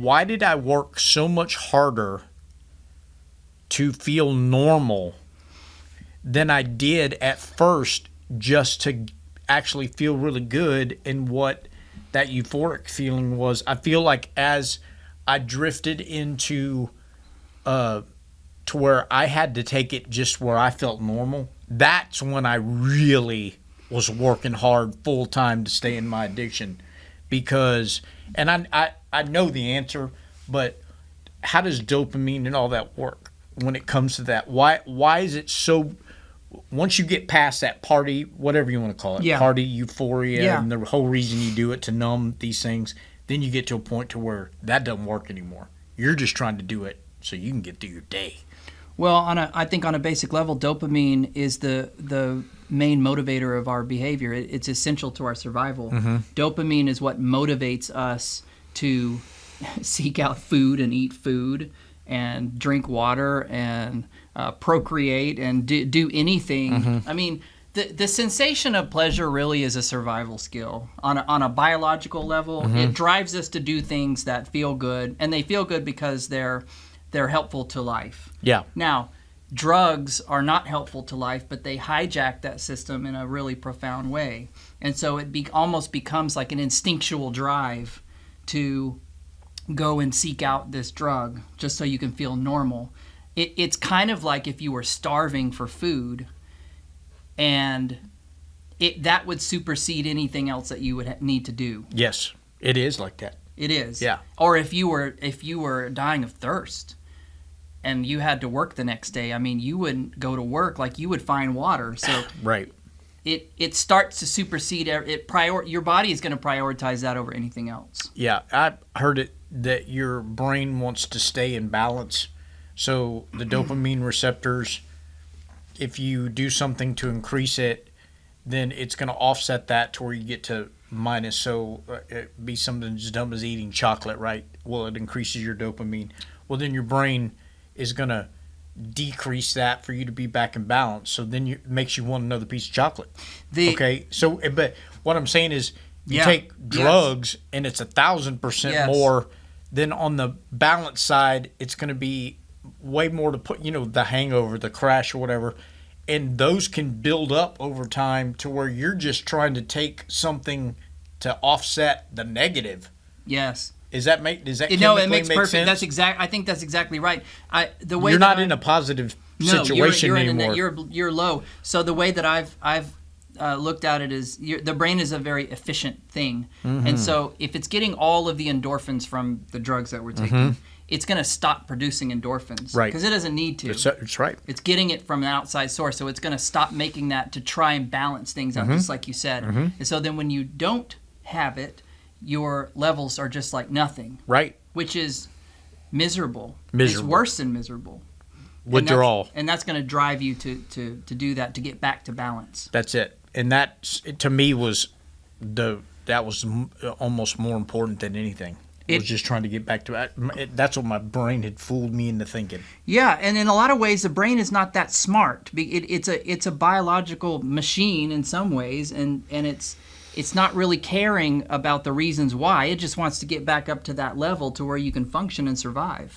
why did I work so much harder to feel normal than I did at first just to actually feel really good? And what that euphoric feeling was, I feel like as I drifted into to where I had to take it just where I felt normal, that's when I really was working hard full time to stay in my addiction. Because, and I know the answer, but how does dopamine and all that work when it comes to that? Why is it so, once you get past that party, whatever you want to call it, party, euphoria, and the whole reason you do it to numb these things, then you get to a point to where that doesn't work anymore. You're just trying to do it so you can get through your day. Well, I think on a basic level, dopamine is the main motivator of our behavior. It's essential to our survival. Dopamine is what motivates us to seek out food and eat food and drink water and procreate and do anything. I mean, the sensation of pleasure really is a survival skill. On a biological level, it drives us to do things that feel good, and they feel good because they're helpful to life. Yeah. Now, drugs are not helpful to life, but they hijack that system in a really profound way. And so it almost becomes like an instinctual drive to go and seek out this drug just so you can feel normal. It's kind of like if you were starving for food, and that would supersede anything else that you would need to do. Yes, it is like that. It is. Yeah. Or if you were dying of thirst and you had to work the next day, I mean, you wouldn't go to work, like you would find water. So right. It starts to supersede your body is going to prioritize that over anything else. Yeah, I heard it that your brain wants to stay in balance. So the dopamine receptors, if you do something to increase it, then it's going to offset that to where you get to minus. So it'd be something as dumb as eating chocolate, right? Well, it increases your dopamine. Well, then your brain is going to decrease that for you to be back in balance. So then it makes you want another piece of chocolate. Okay, so but what I'm saying is you take drugs and it's 1,000% more. Then on the balance side, it's going to be way more to put, the hangover, the crash or whatever. And those can build up over time to where you're just trying to take something to offset the negative. Yes. Does that chemically it makes make perfect sense? I think that's exactly right. The way you're not in a positive situation anymore. You're low. So the way that I've looked at it is the brain is a very efficient thing, and so if it's getting all of the endorphins from the drugs that we're taking, it's going to stop producing endorphins, right? Because it doesn't need to. It's right. It's getting it from an outside source, so it's going to stop making that to try and balance things out, just like you said. And so then when you don't have it, your levels are just like nothing. Right. Which is miserable. Miserable. It's worse than miserable. Withdrawal. And that's going to drive you to do that, to get back to balance. That's it. And that, to me, was almost more important than anything. I was just trying to get back to it. That's what my brain had fooled me into thinking. Yeah, and in a lot of ways, the brain is not that smart. It's a biological machine in some ways, and it's not really caring about the reasons why. It just wants to get back up to that level to where you can function and survive.